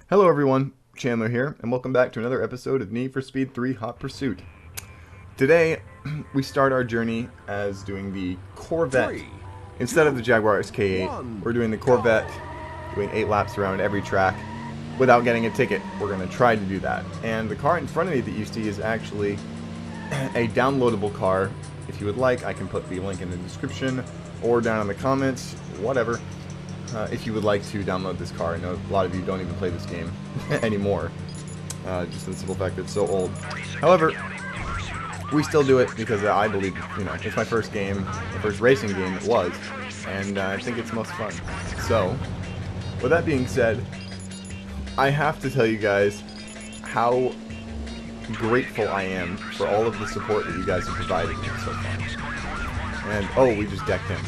Hello everyone, Chandler here, and welcome back to another episode of Need for Speed 3 Hot Pursuit. Today, we start our journey as doing the Corvette. Instead of the Jaguar SK8, we're doing the Corvette, doing 8 laps around every track without getting a ticket. We're going to try to do that. And the car in front of me that you see is actually a downloadable car. If you would like, I can put the link in the description or down in the comments, whatever. If you would like to download this car. I know a lot of you don't even play this game anymore, just in the simple fact that it's so old. However, we still do it because I believe, it's my first game, my first racing game it was, and I think it's most fun. So, with that being said, I have to tell you guys how grateful I am for all of the support that you guys have provided me so far. And, oh, we just decked him.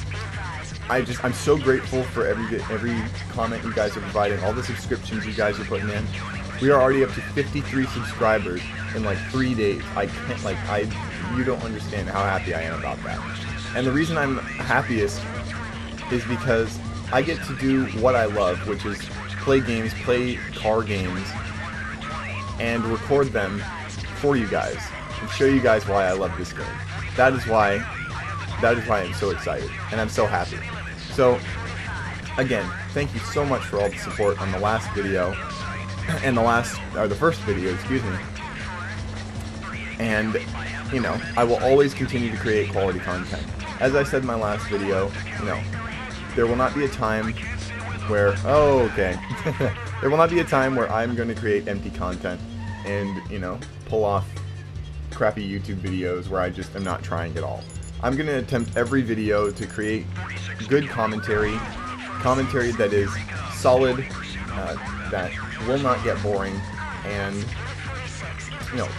I'm so grateful for every comment you guys are providing, all the subscriptions you guys are putting in. We are already up to 53 subscribers in like 3 days. You don't understand how happy I am about that. And the reason I'm happiest is because I get to do what I love, which is play games, play car games, and record them for you guys and show you guys why I love this game. That is why I'm so excited and I'm so happy. So, again, thank you so much for all the support on the last video, and the first video, excuse me. And, I will always continue to create quality content. As I said in my last video, there will not be a time where, there will not be a time where I'm going to create empty content and, pull off crappy YouTube videos where I just am not trying at all. I'm going to attempt every video to create good commentary that is solid, that will not get boring, and,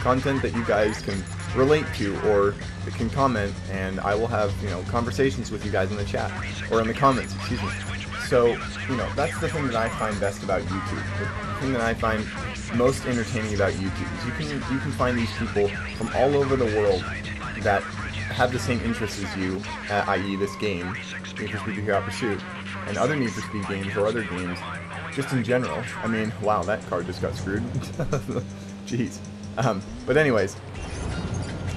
content that you guys can relate to or that can comment, and I will have, conversations with you guys in the chat, or in the comments, excuse me. So, that's the thing that I find best about YouTube. The thing that I find most entertaining about YouTube is you can find these people from all over the world that have the same interests as you, i.e. this game, Need for Speed 3 Hot Pursuit, and other Need for Speed games or other games, just in general. I mean, wow, that car just got screwed. Jeez. But anyways,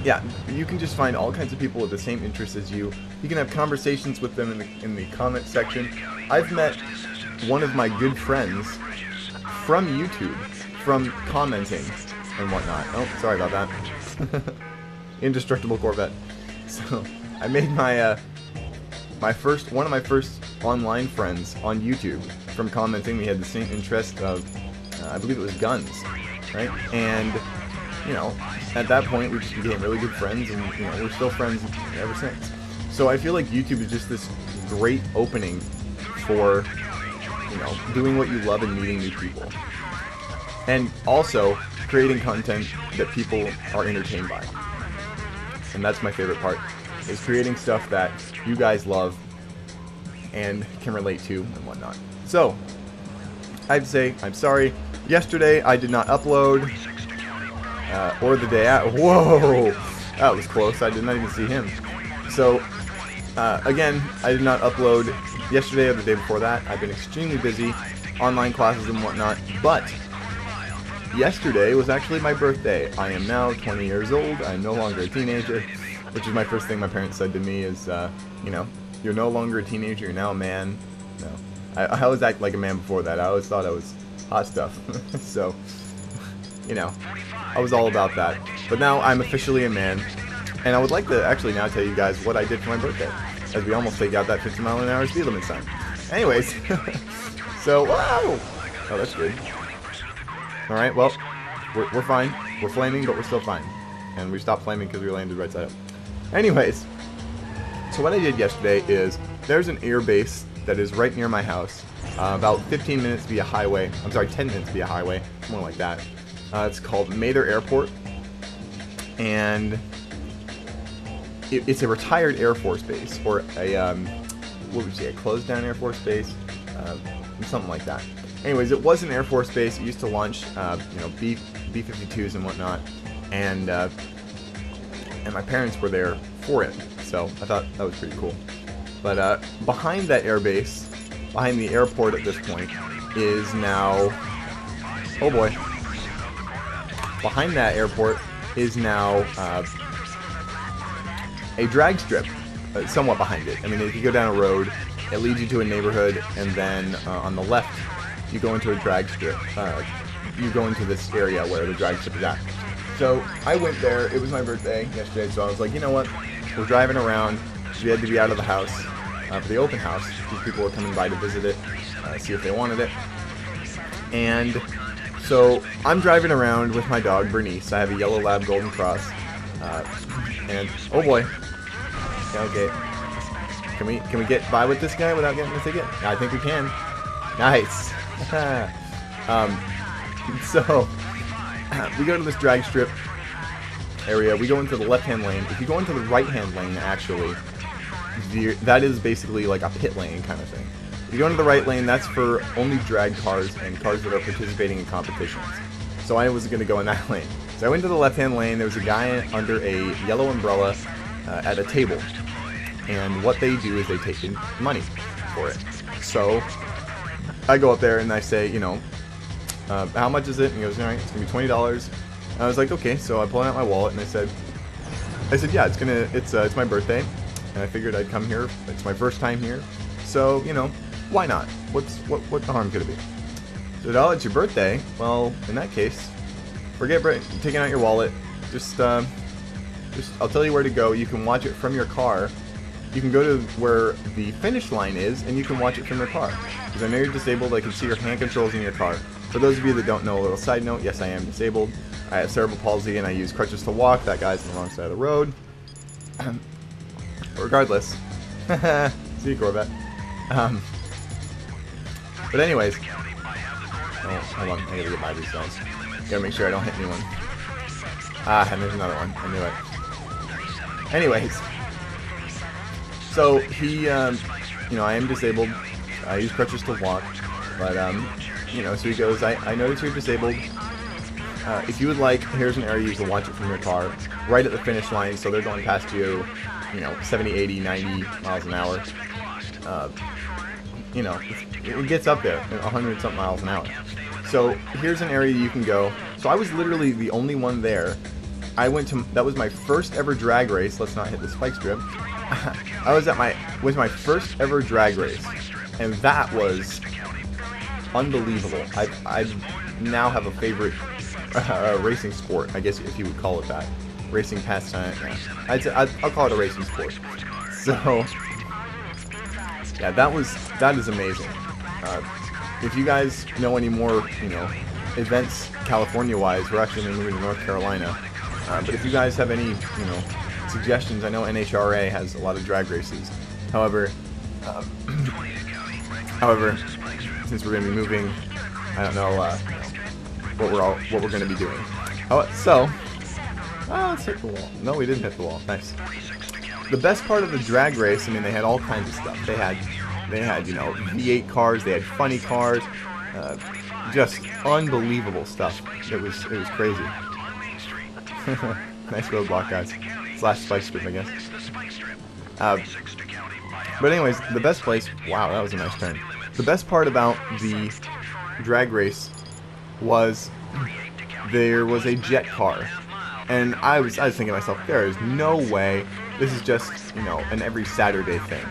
yeah, you can just find all kinds of people with the same interests as you. You can have conversations with them in the comment section. I've met one of my good friends from YouTube, from commenting and whatnot. Oh, sorry about that. Indestructible Corvette. So, I made my one of my first online friends on YouTube from commenting. We had the same interest of, I believe it was guns, right? And, at that point we just became really good friends, and, we're still friends ever since. So I feel like YouTube is just this great opening for, doing what you love and meeting new people. And also, creating content that people are entertained by. And that's my favorite part, is creating stuff that you guys love and can relate to and whatnot. So, I'd say, I'm sorry, yesterday I did not upload, or the day out. Whoa! That was close, I did not even see him. So, again, I did not upload yesterday or the day before that. I've been extremely busy, online classes and whatnot, but yesterday was actually my birthday. I am now 20 years old. I'm no longer a teenager, which is my first thing my parents said to me is, you're no longer a teenager, you're now a man. No. I always acted like a man before that. I always thought I was hot stuff. So, I was all about that. But now I'm officially a man, and I would like to actually now tell you guys what I did for my birthday, as we almost take out that 50-mile-an-hour speed limit sign. Anyways, so, whoa! Oh, that's good. Alright, well, we're fine. We're flaming, but we're still fine. And we stopped flaming because we landed right side up. Anyways, so what I did yesterday is, there's an air base that is right near my house, about 15 minutes via highway. I'm sorry, 10 minutes via highway, more like that. It's called Mather Airport, and it's a retired Air Force base, or a, what would you say, a closed-down Air Force base? Something like that. Anyways, it was an Air Force base. It used to launch, B-52s and whatnot, and my parents were there for it, so I thought that was pretty cool. But behind that air base, behind the airport at this point, is now oh boy. Behind that airport is now a drag strip, somewhat behind it. I mean, if you go down a road, it leads you to a neighborhood, and then on the left, you go into a drag strip. You go into this area where the drag strip is at. So I went there. It was my birthday yesterday, so I was like, you know what? We're driving around. We had to be out of the house for the open house. These people were coming by to visit it, see if they wanted it. And so I'm driving around with my dog, Bernice. I have a yellow lab golden cross. And oh boy. Okay. Can we get by with this guy without getting a ticket? I think we can. Nice. So we go to this drag strip area. We go into the left-hand lane. If you go into the right-hand lane, actually, that is basically like a pit lane kind of thing. If you go into the right lane, that's for only drag cars and cars that are participating in competitions. So I was going to go in that lane. So I went to the left-hand lane. There was a guy under a yellow umbrella at a table. And what they do is they take in money for it. So I go up there and I say, you know, how much is it? And he goes, all right, it's going to be $20. And I was like, okay. So I pulled out my wallet and I said, yeah, it's my birthday. And I figured I'd come here. It's my first time here. So, you know, why not? What the harm could it be? So, oh, it's your birthday. Well, in that case, forget taking out your wallet. Just I'll tell you where to go. You can watch it from your car. You can go to where the finish line is, and you can watch it from your car. Because I know you're disabled. I can see your hand controls in your car. For those of you that don't know, a little side note, yes, I am disabled. I have cerebral palsy, and I use crutches to walk. That guy's on the wrong side of the road. Regardless. See you, Corvette. But anyways. Oh, hold on. I gotta get by these guys. Gotta make sure I don't hit anyone. Ah, and there's another one. I knew it. Anyways. So, he, you know, I am disabled. I use crutches to walk. But, you know, so he goes, I notice you're disabled. If you would like, here's an area you can watch it from your car. Right at the finish line, so they're going past you, you know, 70, 80, 90 miles an hour. You know, it gets up there, 100-something miles an hour. So here's an area you can go. So I was literally the only one there. That was my first ever drag race. Let's not hit the spike strip. I was was my first ever drag race, and that was unbelievable. I now have a favorite racing sport, I guess if you would call it that. Racing pastime. Yeah. I'll call it a racing sport. So yeah, that is amazing. If you guys know any more, you know, events California-wise, we're actually moving to North Carolina. But if you guys have any, you know, suggestions, I know NHRA has a lot of drag races. However, since we're going to be moving, I don't know what we're going to be doing. Oh, so let's hit the wall. No, we didn't hit the wall. Nice. The best part of the drag race, I mean, they had all kinds of stuff. They had, you know, V8 cars. They had funny cars. Just unbelievable stuff. It was crazy. Nice roadblock, guys. Slash spike strip, I guess. But anyways, the best place. Wow, that was a nice turn. The best part about the drag race was there was a jet car, and I was thinking to myself, there is no way this is just, you know, an every Saturday thing.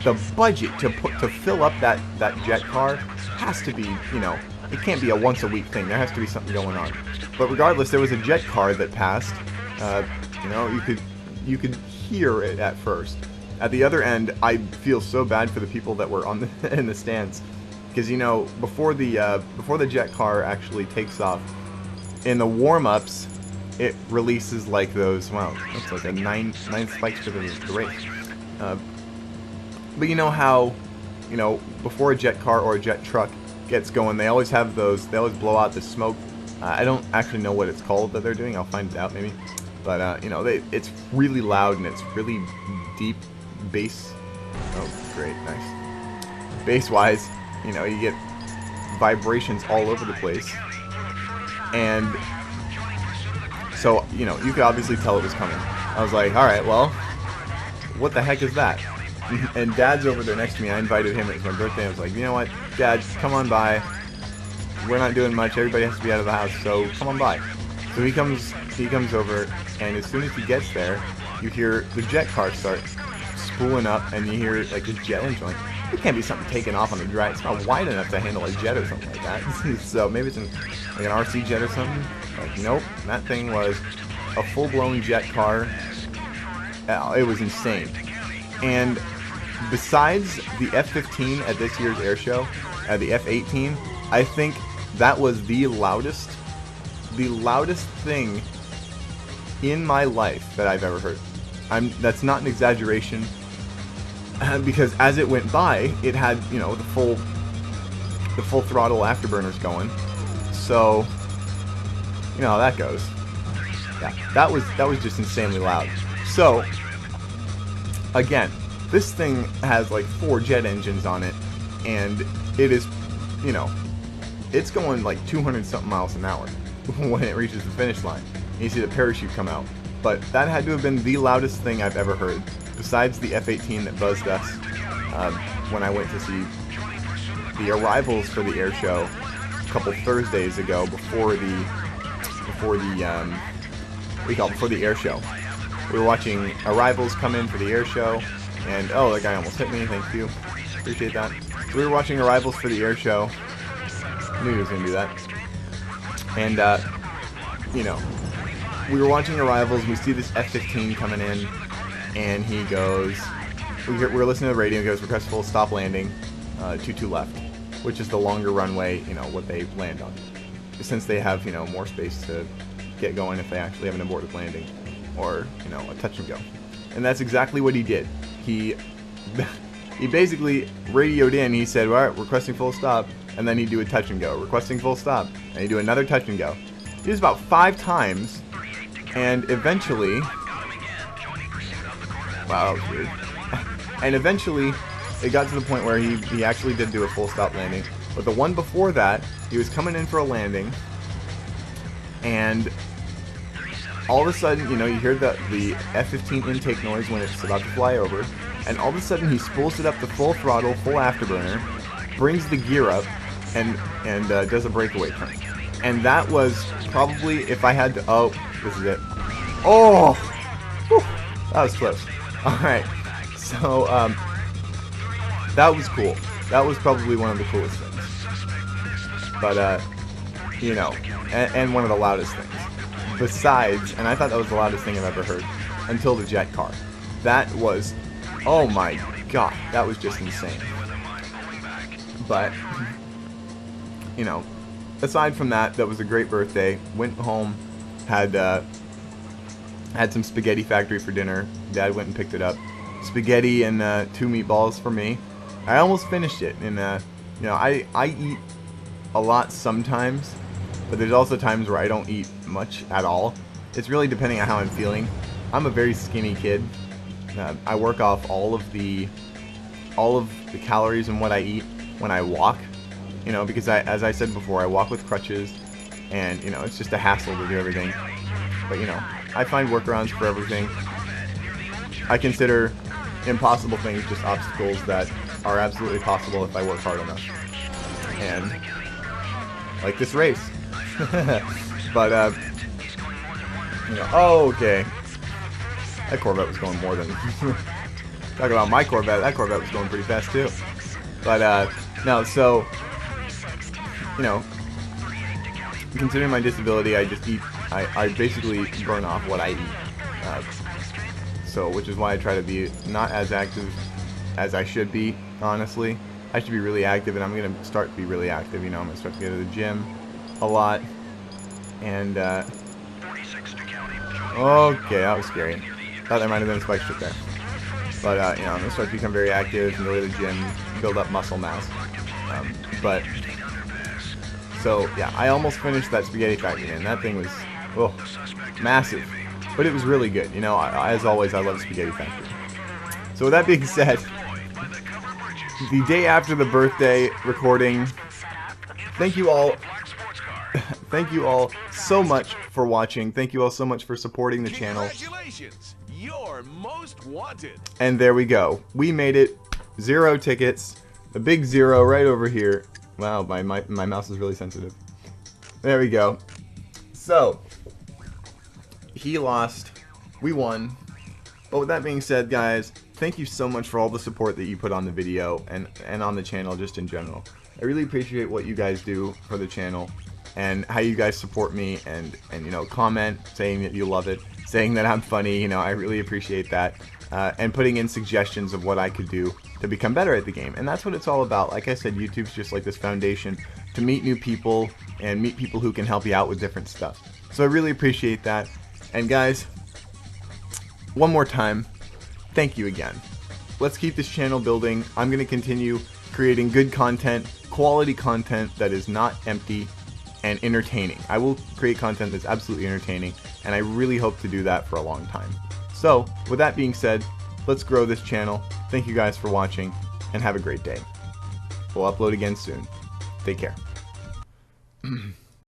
The budget to fill up that jet car has to be, you know, it can't be a once a week thing. There has to be something going on. But regardless, there was a jet car that passed. You know, you could hear it at first. At the other end, I feel so bad for the people that were in the stands, because, you know, before the jet car actually takes off, in the warm-ups, it releases like those. Wow, that's like a nine spikes to the race. But you know how, you know, before a jet car or a jet truck gets going, they always have those. They always blow out the smoke. I don't actually know what it's called that they're doing. I'll find it out maybe. But you know, it's really loud and it's really deep bass. Oh, great, nice. Bass-wise, you know, you get vibrations all over the place, and so, you know, you could obviously tell it was coming. I was like, all right, well, what the heck is that? And Dad's over there next to me. I invited him. It was my birthday. I was like, you know what, Dad, come on by. we're not doing much. Everybody has to be out of the house, so come on by. So he comes over, and as soon as he gets there, you hear the jet car start spooling up, and you hear like a jet engine. Like, it can't be something taking off on the dry. It's not wide enough to handle a jet or something like that. So maybe it's like an RC jet or something. Like, nope, that thing was a full-blown jet car. It was insane. And besides the F-15 at this year's air show, the F-18, I think that was the loudest thing in my life that I've ever heard. That's not an exaggeration, because as it went by, it had, you know, the full throttle afterburners going. So, you know how that goes. Yeah, that was just insanely loud. So, again, this thing has like 4 jet engines on it, and it is, you know, it's going like 200 something miles an hour when it reaches the finish line. And you see the parachute come out. But that had to have been the loudest thing I've ever heard, besides the F-18 that buzzed us when I went to see the arrivals for the air show a couple Thursdays ago before the air show. We were watching arrivals come in for the air show, and oh, that guy almost hit me. Thank you, appreciate that. So we were watching arrivals for the air show. I knew he was gonna do that, and you know. We were watching arrivals, and we see this F-15 coming in, and he goes, we're listening to the radio, and he goes, request full stop landing, 22 left, which is the longer runway, you know, what they land on, since they have, you know, more space to get going if they actually have an abortive landing, or, you know, a touch and go. And that's exactly what he did. He basically radioed in, he said, alright, requesting full stop, and then he'd do a touch and go, requesting full stop, and he'd do another touch and go. He did this about 5 times, and eventually, wow, that was weird. And eventually, it got to the point where he actually did do a full stop landing. But the one before that, he was coming in for a landing, and all of a sudden, you know, you hear the F-15 intake noise when it's about to fly over, and all of a sudden he spools it up to full throttle, full afterburner, brings the gear up, and does a breakaway turn. And that was probably, if I had to, oh, this is it. Oh! Whew, that was close. Alright, so, that was cool. That was probably one of the coolest things. But, you know, and one of the loudest things. Besides, and I thought that was the loudest thing I've ever heard, until the jet car. That was, oh my god, that was just insane. But, you know, aside from that, that was a great birthday. Went home, had some spaghetti factory for dinner. Dad went and picked it up. Spaghetti and 2 meatballs for me. I almost finished it, and you know, I eat a lot sometimes, but there's also times where I don't eat much at all. It's really depending on how I'm feeling. I'm a very skinny kid. I work off all of the calories and what I eat when I walk. You know, because as I said before, I walk with crutches, and you know, it's just a hassle to do everything. But you know, I find workarounds for everything. I consider impossible things just obstacles that are absolutely possible if I work hard enough. And like this race. But you know, oh, okay. That Corvette was going more than talk about my Corvette. That Corvette was going pretty fast too. But no, so you know, considering my disability, I just eat. I basically burn off what I eat. So, which is why I try to be not as active as I should be, honestly. I should be really active, and I'm going to start to be really active. You know, I'm going to start to go to the gym a lot. And, okay, that was scary. Thought there might have been a spike strip there. But, you know, I'm going to start to become very active and go to the gym, build up muscle mass. But, so, yeah, I almost finished that spaghetti factory, and that thing was, oh, massive. But it was really good. You know, as always, I love Spaghetti Factory. So with that being said, the day after the birthday recording, thank you all so much for watching. Thank you all so much for supporting the channel. Congratulations! You're most wanted. And there we go. We made it. 0 tickets. The big 0 right over here. Wow, my mouse is really sensitive. There we go. So, he lost. We won. But with that being said, guys, thank you so much for all the support that you put on the video and on the channel just in general. I really appreciate what you guys do for the channel and how you guys support me and you know, comment saying that you love it, saying that I'm funny, you know, I really appreciate that. And putting in suggestions of what I could do to become better at the game. And that's what it's all about. Like I said, YouTube's just like this foundation to meet new people and meet people who can help you out with different stuff. So I really appreciate that. And guys, one more time, thank you again. Let's keep this channel building. I'm going to continue creating good content, quality content that is not empty and entertaining. I will create content that's absolutely entertaining, and I really hope to do that for a long time. So, with that being said, let's grow this channel. Thank you guys for watching, and have a great day. We'll upload again soon. Take care.